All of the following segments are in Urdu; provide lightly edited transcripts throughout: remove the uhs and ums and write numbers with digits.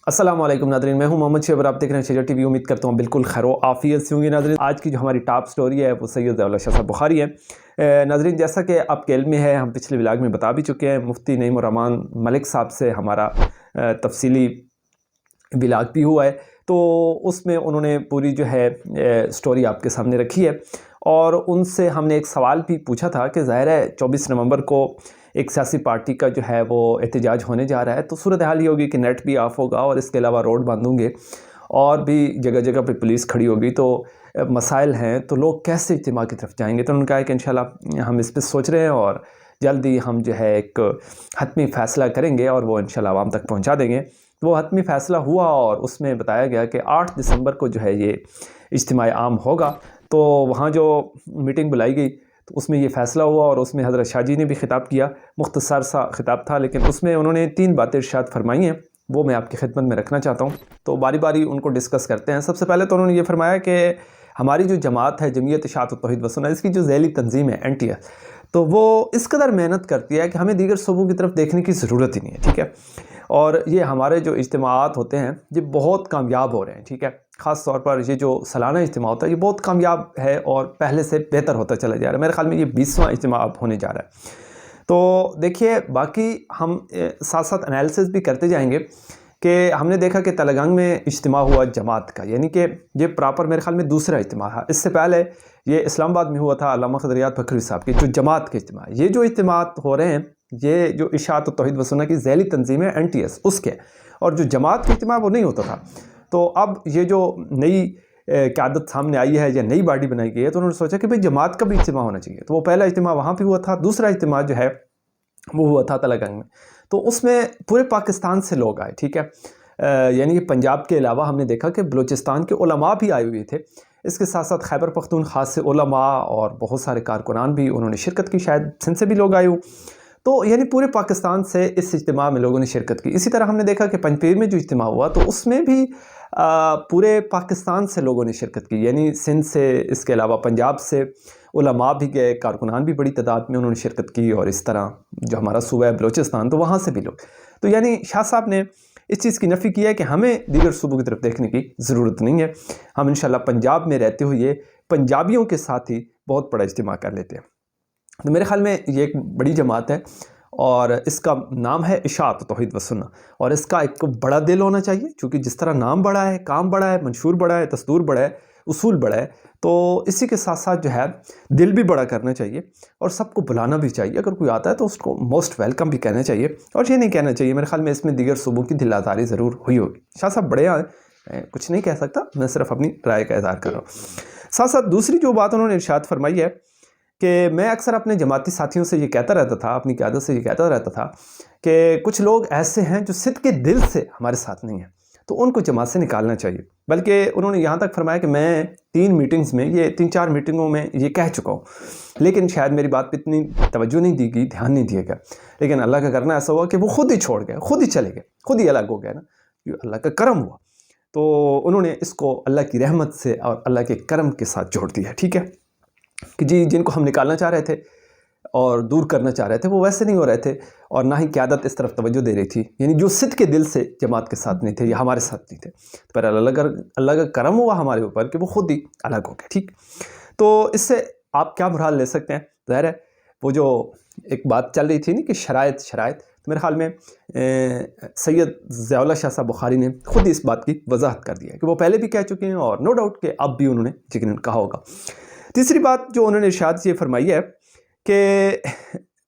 السلام علیکم ناظرین، میں ہوں محمد شعیب اور آپ دیکھ رہے ہیں شجر ٹی وی۔ امید کرتا ہوں بالکل خیر و عافیت سے ہوں گے ناظرین۔ آج کی جو ہماری ٹاپ سٹوری ہے وہ سید ضیاء اللہ شاہ صاحب بخاری ہے۔ ناظرین، جیسا کہ آپ کے علم میں ہے، ہم پچھلے ولاگ میں بتا بھی چکے ہیں، مفتی نعیم الرحمان ملک صاحب سے ہمارا تفصیلی ولاگ بھی ہوا ہے، تو اس میں انہوں نے پوری جو ہے سٹوری آپ کے سامنے رکھی ہے، اور ان سے ہم نے ایک سوال بھی پوچھا تھا کہ ظاہر ہے 24 نومبر کو ایک سیاسی پارٹی کا جو ہے وہ احتجاج ہونے جا رہا ہے، تو صورتحال یہ ہوگی کہ نیٹ بھی آف ہوگا اور اس کے علاوہ روڈ بند ہوں گے اور بھی جگہ جگہ پہ پولیس کھڑی ہوگی، تو مسائل ہیں، تو لوگ کیسے اجتماع کی طرف جائیں گے؟ تو انہوں نے کہا کہ انشاءاللہ ہم اس پہ سوچ رہے ہیں اور جلدی ہم جو ہے ایک حتمی فیصلہ کریں گے اور وہ انشاءاللہ عوام تک پہنچا دیں گے۔ وہ حتمی فیصلہ ہوا اور اس میں بتایا گیا کہ 8 دسمبر کو جو ہے یہ اجتماع عام ہوگا۔ تو وہاں جو میٹنگ بلائی گئی تو اس میں یہ فیصلہ ہوا، اور اس میں حضرت شاہ جی نے بھی خطاب کیا، مختصر سا خطاب تھا، لیکن اس میں انہوں نے 3 باتیں ارشاد فرمائی ہیں، وہ میں آپ کی خدمت میں رکھنا چاہتا ہوں، تو باری باری ان کو ڈسکس کرتے ہیں۔ سب سے پہلے تو انہوں نے یہ فرمایا کہ ہماری جو جماعت ہے، جمعیت اشاعت و توحید و سنت، اس کی جو ذیلی تنظیم ہے NTS، تو وہ اس قدر محنت کرتی ہے کہ ہمیں دیگر صوبوں کی طرف دیکھنے کی ضرورت ہی نہیں ہے، ٹھیک ہے؟ اور یہ ہمارے جو اجتماعات ہوتے ہیں یہ بہت کامیاب ہو رہے ہیں، ٹھیک ہے؟ خاص طور پر یہ جو سالانہ اجتماع ہوتا ہے یہ بہت کامیاب ہے اور پہلے سے بہتر ہوتا چلا جا رہا ہے۔ میرے خیال میں یہ 20واں اجتماع اب ہونے جا رہا ہے۔ تو دیکھیے، باقی ہم ساتھ ساتھ انالیسس بھی کرتے جائیں گے کہ ہم نے دیکھا کہ تلنگانہ میں اجتماع ہوا جماعت کا، یعنی کہ یہ پراپر میرے خیال میں دوسرا اجتماع ہے۔ اس سے پہلے یہ اسلام آباد میں ہوا تھا علامہ قدریات فکری صاحب کی جو جماعت کے اجتماع۔ یہ جو اجتماعات ہو رہے ہیں یہ جو اشاعت و توحید و سنت کی ذیلی تنظیم ہے NTS اس کے، اور جو جماعت کے اجتماع وہ نہیں ہوتا تھا۔ تو اب یہ جو نئی قیادت سامنے آئی ہے یا نئی باڈی بنائی گئی ہے، تو انہوں نے سوچا کہ بھئی جماعت کا بھی اجتماع ہونا چاہیے، تو وہ پہلا اجتماع وہاں پہ ہوا تھا۔ دوسرا اجتماع جو ہے وہ ہوا تھا تلنگانہ میں، تو اس میں پورے پاکستان سے لوگ آئے، ٹھیک ہے؟ یعنی کہ پنجاب کے علاوہ ہم نے دیکھا کہ بلوچستان کے علماء بھی آئے ہوئے تھے، اس کے ساتھ ساتھ خیبر پختونخوا سے علماء اور بہت سارے کارکنان بھی انہوں نے شرکت کی، شاید سندھ سے بھی لوگ آئے ہوں، تو یعنی پورے پاکستان سے اس اجتماع میں لوگوں نے شرکت کی۔ اسی طرح ہم نے دیکھا کہ پنجپیر میں جو اجتماع ہوا تو اس میں بھی پورے پاکستان سے لوگوں نے شرکت کی، یعنی سندھ سے، اس کے علاوہ پنجاب سے علماء بھی گئے، کارکنان بھی بڑی تعداد میں انہوں نے شرکت کی، اور اس طرح جو ہمارا صوبہ ہے بلوچستان تو وہاں سے بھی لوگ۔ تو یعنی شاہ صاحب نے اس چیز کی نفی کی ہے کہ ہمیں دیگر صوبوں کی طرف دیکھنے کی ضرورت نہیں ہے، ہم انشاءاللہ پنجاب میں رہتے ہوئے پنجابیوں کے ساتھ ہی بہت بڑا اجتماع کر لیتے ہیں۔ تو میرے خیال میں یہ ایک بڑی جماعت ہے، اور اس کا نام ہے اشاعت و توحید و سنت، اور اس کا ایک بڑا دل ہونا چاہیے، چونکہ جس طرح نام بڑا ہے، کام بڑا ہے، منشور بڑا ہے، دستور بڑا ہے، اصول بڑا ہے، تو اسی کے ساتھ ساتھ جو ہے دل بھی بڑا کرنا چاہیے، اور سب کو بلانا بھی چاہیے۔ اگر کوئی آتا ہے تو اس کو موسٹ ویلکم بھی کہنا چاہیے، اور یہ نہیں کہنا چاہیے۔ میرے خیال میں اس میں دیگر صوبوں کی دل آزاری ضرور ہوئی ہوگی۔ شاہ صاحب بڑے ہیں، میں کچھ نہیں کہہ سکتا، میں صرف اپنی رائے کا اظہار کر رہا ہوں۔ ساتھ ساتھ دوسری جو بات انہوں نے ارشاد فرمائی ہے کہ میں اکثر اپنے جماعتی ساتھیوں سے یہ کہتا رہتا تھا، اپنی قیادت سے یہ کہتا رہتا تھا کہ کچھ لوگ ایسے ہیں جو صدق کے دل سے ہمارے ساتھ نہیں ہیں، تو ان کو جماعت سے نکالنا چاہیے۔ بلکہ انہوں نے یہاں تک فرمایا کہ میں 3 میٹنگز میں، یہ 3-4 میٹنگوں میں یہ کہہ چکا ہوں، لیکن شاید میری بات پہ اتنی توجہ نہیں دی گئی، دھیان نہیں دیا گیا، لیکن اللہ کا کرنا ایسا ہوا کہ وہ خود ہی چھوڑ گئے، خود ہی چلے گئے، خود ہی الگ ہو گئے نا، یہ اللہ کا کرم ہوا۔ تو انہوں نے اس کو اللہ کی رحمت سے اور اللہ کے کرم کے ساتھ جوڑ دیا، ٹھیک ہے؟ کہ جی جن کو ہم نکالنا چاہ رہے تھے اور دور کرنا چاہ رہے تھے وہ ویسے نہیں ہو رہے تھے، اور نہ ہی قیادت اس طرف توجہ دے رہی تھی، یعنی جو صدق کے دل سے جماعت کے ساتھ نہیں تھے یا ہمارے ساتھ نہیں تھے، پر اللہ کا کرم ہوا ہمارے اوپر کہ وہ خود ہی الگ ہو گئے، ٹھیک؟ تو اس سے آپ کیا مراد لے سکتے ہیں؟ ظاہر ہے وہ جو ایک بات چل رہی تھی نا کہ شرائط، تو میرے خیال میں سید ضیاء اللہ شاہ صاحب بخاری نے خود ہی اس بات کی وضاحت کر دی ہے کہ وہ پہلے بھی کہہ چکے ہیں، اور نو ڈاؤٹ کہ اب بھی انہوں نے یقیناً کہا ہوگا۔ تیسری بات جو انہوں نے ارشاد یہ فرمائی ہے کہ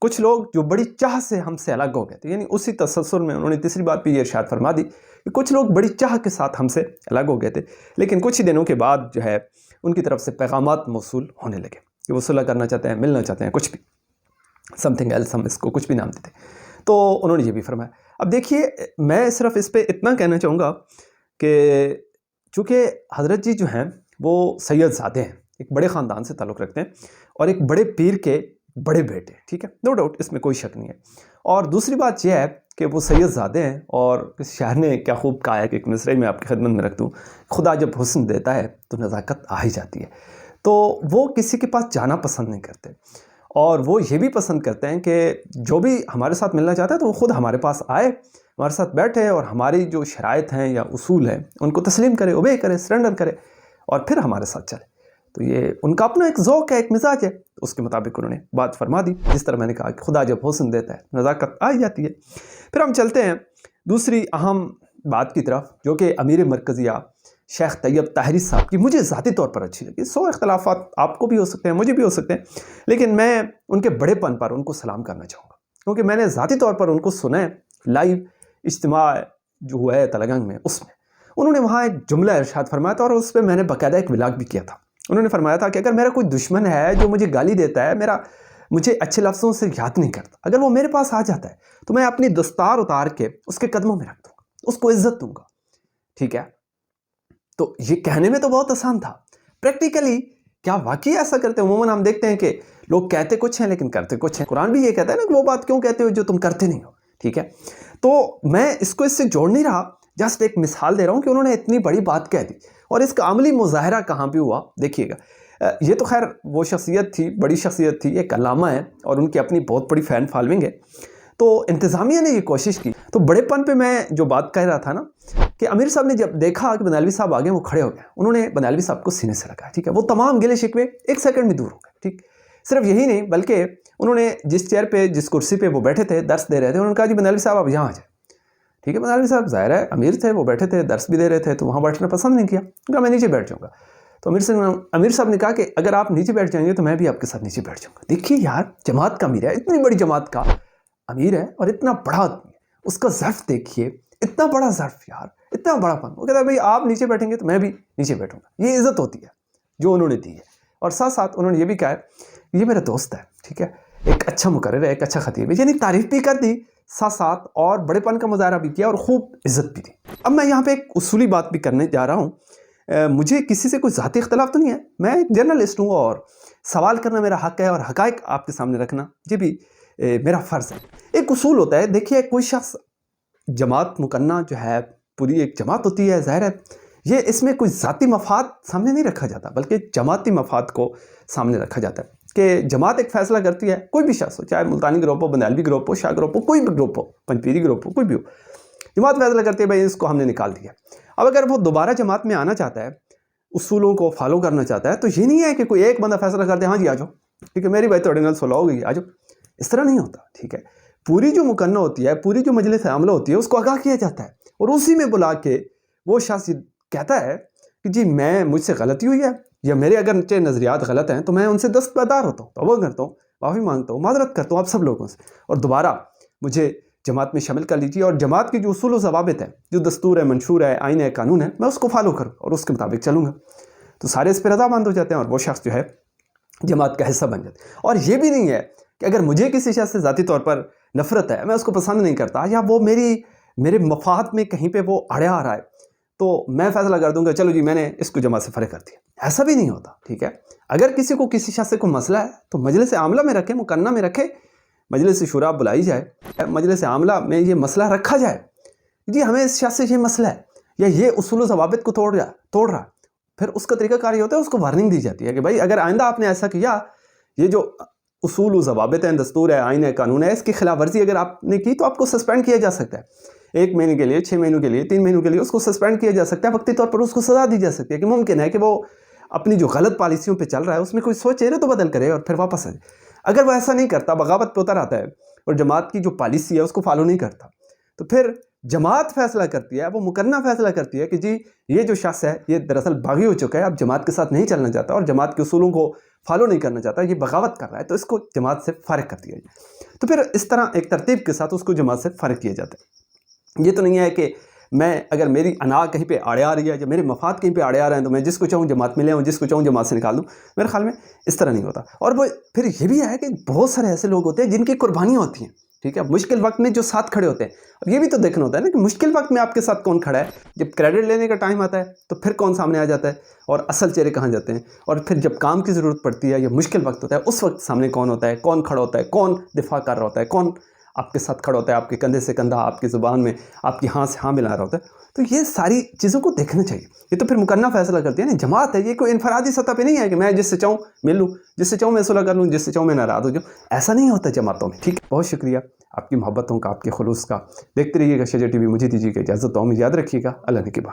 کچھ لوگ جو بڑی چاہ سے ہم سے الگ ہو گئے تھے، یعنی اسی تسلسل میں انہوں نے تیسری بات بھی یہ ارشاد فرما دی کہ کچھ لوگ بڑی چاہ کے ساتھ ہم سے الگ ہو گئے تھے، لیکن کچھ ہی دنوں کے بعد جو ہے ان کی طرف سے پیغامات موصول ہونے لگے کہ وہ صلح کرنا چاہتے ہیں، ملنا چاہتے ہیں، کچھ بھی سم تھنگ ایلس، ہم اس کو کچھ بھی نام دیتے۔ تو انہوں نے یہ بھی فرمایا۔ اب دیکھیے، میں صرف اس پہ اتنا کہنا چاہوں گا کہ چونکہ حضرت جی جو ہیں وہ سید زادے ہیں، ایک بڑے خاندان سے تعلق رکھتے ہیں، اور ایک بڑے پیر کے بڑے بیٹے، ٹھیک ہے؟ نو ڈاؤٹ، اس میں کوئی شک نہیں ہے۔ اور دوسری بات یہ ہے کہ وہ سید زادے ہیں، اور اس شاعر نے کیا خوب کہا ہے کہ ایک مصرعے میں آپ کی خدمت میں رکھ دوں، خدا جب حسن دیتا ہے تو نزاکت آ ہی جاتی ہے۔ تو وہ کسی کے پاس جانا پسند نہیں کرتے، اور وہ یہ بھی پسند کرتے ہیں کہ جو بھی ہمارے ساتھ ملنا چاہتا ہے تو وہ خود ہمارے پاس آئے، ہمارے ساتھ بیٹھے اور ہماری جو شرائط ہیں یا اصول ہیں ان کو تسلیم کرے، اوبے کرے، سرنڈر کرے اور پھر ہمارے ساتھ چلے. تو یہ ان کا اپنا ایک ذوق ہے، ایک مزاج ہے. اس کے مطابق انہوں نے بات فرما دی. جس طرح میں نے کہا کہ خدا جب حسن دیتا ہے نزاکت آ جاتی ہے. پھر ہم چلتے ہیں دوسری اہم بات کی طرف، جو کہ امیر مرکزیہ شیخ طیب طاہری صاحب کی مجھے ذاتی طور پر اچھی لگی. 100 اختلافات آپ کو بھی ہو سکتے ہیں، مجھے بھی ہو سکتے ہیں، لیکن میں ان کے بڑے پن پر ان کو سلام کرنا چاہوں گا، کیونکہ میں نے ذاتی طور پر ان کو سنا ہے. لائیو اجتماع جو ہوا ہے تلنگانگ میں، اس میں انہوں نے وہاں ایک جملہ ارشاد فرمایا تھا اور اس پہ میں نے باقاعدہ ایک ولاگ بھی کیا تھا. انہوں نے فرمایا تھا کہ اگر میرا کوئی دشمن ہے جو مجھے گالی دیتا ہے، مجھے اچھے لفظوں سے یاد نہیں کرتا، اگر وہ میرے پاس آ جاتا ہے تو میں اپنی دستار اتار کے اس کے قدموں میں رکھ دوں گا، اس کو عزت دوں گا. ٹھیک ہے، تو یہ کہنے میں تو بہت آسان تھا، پریکٹیکلی کیا واقعی ایسا کرتے ہیں؟ عموماً ہم دیکھتے ہیں کہ لوگ کہتے کچھ ہیں لیکن کرتے کچھ ہیں. قرآن بھی یہ کہتا ہے نا کہ وہ بات کیوں کہتے ہو جو تم کرتے نہیں ہو. ٹھیک ہے، تو میں اس کو اس سے جوڑ نہیں رہا، جسٹ ایک مثال دے رہا ہوں کہ انہوں نے اتنی بڑی بات کہہ دی اور اس کا عملی مظاہرہ کہاں پہ ہوا دیکھیے گا. یہ تو خیر وہ شخصیت تھی، بڑی شخصیت تھی، ایک علامہ ہے اور ان کی اپنی بہت بڑی فین فالوئنگ ہے. تو انتظامیہ نے یہ کوشش کی. تو بڑے پن پہ میں جو بات کہہ رہا تھا نا کہ امیر صاحب نے جب دیکھا کہ بنالوی صاحب آگے، وہ کھڑے ہو گئے، انہوں نے بنالوی صاحب کو سینے سے لگایا. ٹھیک ہے، وہ تمام گلے شکوے ایک سیکنڈ میں دور ہو گئے. ٹھیک، صرف یہی نہیں بلکہ انہوں نے جس چیئر پہ، جس کرسی پہ وہ بیٹھے تھے، درس دے رہے تھے، انہوں نے کہا جی بنالوی صاحب آپ یہاں آ جائیں. ٹھیک ہے، بنالوی صاحب ظاہر ہے امیر تھے، وہ بیٹھے تھے، درس بھی دے رہے تھے، تو وہاں بیٹھنا پسند نہیں کیا. کہا میں نیچے بیٹھ جاؤں گا. تو امیر صاحب نے کہا کہ اگر آپ نیچے بیٹھ جائیں گے تو میں بھی آپ کے ساتھ نیچے بیٹھ جاؤں گا. دیکھیے یار، جماعت کا امیر ہے، اتنی بڑی جماعت کا امیر ہے اور اتنا بڑا آدمی، اس کا ظرف دیکھیے، اتنا بڑا ظرف یار، اتنا بڑا پن. وہ کہتا ہے بھائی آپ نیچے بیٹھیں گے تو میں بھی نیچے بیٹھوں گا. یہ عزت ہوتی ہے جو انہوں نے دی ہے. اور ساتھ ساتھ انہوں نے یہ بھی کہا ہے یہ میرا دوست ہے. ٹھیک ہے، ایک اچھا مقرر ہے، ایک اچھا خطیب ہے، یعنی تعریف بھی کر دی ساتھ ساتھ اور بڑے پن کا مظاہرہ بھی کیا اور خوب عزت بھی دی. اب میں یہاں پہ ایک اصولی بات بھی کرنے جا رہا ہوں. مجھے کسی سے کوئی ذاتی اختلاف تو نہیں ہے، میں ایک جرنلسٹ ہوں اور سوال کرنا میرا حق ہے اور حقائق آپ کے سامنے رکھنا یہ بھی میرا فرض ہے. ایک اصول ہوتا ہے، دیکھیے کوئی شخص، جماعت مکنہ جو ہے، پوری ایک جماعت ہوتی ہے، ظاہر ہے یہ اس میں کوئی ذاتی مفاد سامنے نہیں رکھا جاتا بلکہ جماعتی مفاد کو سامنے رکھا جاتا ہے. کہ جماعت ایک فیصلہ کرتی ہے، کوئی بھی شخص ہو، چاہے ملتانی گروپ ہو، بندیالوی گروپ ہو، شاہ گروپ ہو، کوئی بھی گروپ ہو، پنجپیری گروپ ہو، کوئی بھی ہو، جماعت فیصلہ کرتی ہے بھائی اس کو ہم نے نکال دیا. اب اگر وہ دوبارہ جماعت میں آنا چاہتا ہے، اصولوں کو فالو کرنا چاہتا ہے، تو یہ نہیں ہے کہ کوئی ایک بندہ فیصلہ کر دے ہاں جی آ جاؤ، ٹھیک ہے میری بھائی تو آرڈیننس 16 ہو گئی آ جاؤ. اس طرح نہیں ہوتا. ٹھیک ہے، پوری جو مکنہ ہوتی ہے، پوری جو مجلس عاملہ ہوتی ہے، اس کو آگاہ کیا جاتا ہے اور اسی میں بلا کے وہ شخص کہتا ہے کہ جی مجھ سے غلطی ہوئی ہے یا میرے اگر نظریات غلط ہیں تو میں ان سے دستبردار ہوتا ہوں، توبہ کرتا ہوں، معافی مانگتا ہوں، معذرت کرتا ہوں آپ سب لوگوں سے، اور دوبارہ مجھے جماعت میں شامل کر لیجیے اور جماعت کی جو اصول و ضوابط ہیں، جو دستور ہے، منشور ہے، آئین ہے، قانون ہے، میں اس کو فالو کروں اور اس کے مطابق چلوں گا. تو سارے اس پہ رضامند ہو جاتے ہیں اور وہ شخص جو ہے جماعت کا حصہ بن جاتا ہے. اور یہ بھی نہیں ہے کہ اگر مجھے کسی شخص سے ذاتی طور پر نفرت ہے، میں اس کو پسند نہیں کرتا یا وہ میرے مفاد میں کہیں پہ وہ اڑیا آ رہا ہے، تو میں فیصلہ کر دوں گا چلو جی میں نے اس کو جماعت سے فرق کر دیا. ایسا بھی نہیں ہوتا. ٹھیک ہے، اگر کسی کو کسی شخص سے کوئی مسئلہ ہے تو مجلس عاملہ میں رکھے، مکنہ میں رکھے، مجلس شورا بلائی جائے، مجلس عاملہ میں یہ مسئلہ رکھا جائے جی ہمیں اس شخص سے یہ مسئلہ ہے یا یہ اصول و ضوابط کو توڑ رہا. پھر اس کا طریقہ کار یہ ہوتا ہے، اس کو وارننگ دی جاتی ہے کہ بھائی اگر آئندہ آپ نے ایسا کیا، یہ جو اصول و ضوابط ہیں، دستور ہے، آئین ہے، قانون ہے، اس کی خلاف ورزی اگر آپ نے کی تو آپ کو سسپینڈ کیا جا سکتا ہے 1 مہینے کے لیے، 6 مہینوں کے لیے، 3 مہینوں کے لیے اس کو سسپینڈ کیا جا سکتا ہے. وقتی طور پر اس کو سزا دی جا سکتی ہے کہ ممکن ہے کہ وہ اپنی جو غلط پالیسیوں پہ چل رہا ہے اس میں کوئی سوچے نا تو بدل کرے اور پھر واپس آ جائے. اگر وہ ایسا نہیں کرتا، بغاوت پہ اتر آتا ہے اور جماعت کی جو پالیسی ہے اس کو فالو نہیں کرتا، تو پھر جماعت فیصلہ کرتی ہے، وہ مکنہ فیصلہ کرتی ہے کہ جی یہ جو شخص ہے یہ دراصل باغی ہو چکا ہے، اب جماعت کے ساتھ نہیں چلنا چاہتا اور جماعت کے اصولوں کو فالو نہیں کرنا چاہتا، یہ بغاوت کر رہا ہے، تو اس کو جماعت سے فارغ کر دیا جائے. تو پھر اس طرح ایک ترتیب کے ساتھ اس کو جماعت سے فارغ کیا جاتا ہے. یہ تو نہیں ہے کہ میں اگر میری انا کہیں پہ آڑے آ رہی ہے یا میرے مفاد کہیں پہ آڑے آ رہے ہیں تو میں جس کو چاہوں جماعت میں لے آؤں، جس کو چاہوں جماعت سے نکال دوں. میرے خیال میں اس طرح نہیں ہوتا. اور وہ پھر یہ بھی ہے کہ بہت سارے ایسے لوگ ہوتے ہیں جن کی قربانیاں ہوتی ہیں. ٹھیک ہے، مشکل وقت میں جو ساتھ کھڑے ہوتے ہیں. اب یہ بھی تو دیکھنا ہوتا ہے نا کہ مشکل وقت میں آپ کے ساتھ کون کھڑا ہے. جب کریڈٹ لینے کا ٹائم آتا ہے تو پھر کون سامنے آ جاتا ہے اور اصل چہرے کہاں جاتے ہیں. اور پھر جب کام کی ضرورت پڑتی ہے یا مشکل وقت ہوتا ہے اس وقت سامنے کون ہوتا ہے، کون کھڑا ہوتا ہے، کون دفاع کر رہا ہوتا ہے، کون آپ کے ساتھ کھڑا ہوتا ہے، آپ کے کندھے سے کندھا، آپ کی زبان میں آپ کی ہاں سے ہاں ملا رہا ہوتا ہے. تو یہ ساری چیزوں کو دیکھنا چاہیے. یہ تو پھر مقننہ فیصلہ کرتی ہے نا. جماعت ہے، یہ کوئی انفرادی سطح پہ نہیں ہے کہ میں جس سے چاہوں مل لوں، جس سے چاہوں میں صلح کر لوں، جس سے چاہوں میں ناراض ہو جاؤں. ایسا نہیں ہوتا جماعتوں میں. ٹھیک ہے، بہت شکریہ آپ کی محبتوں کا، آپ کے خلوص کا. دیکھتے رہیے گا شجر ٹی وی. مجھے دیجیے گا اجازت، دعاؤں میں یاد رکھیے گا. اللہ نے کی بات.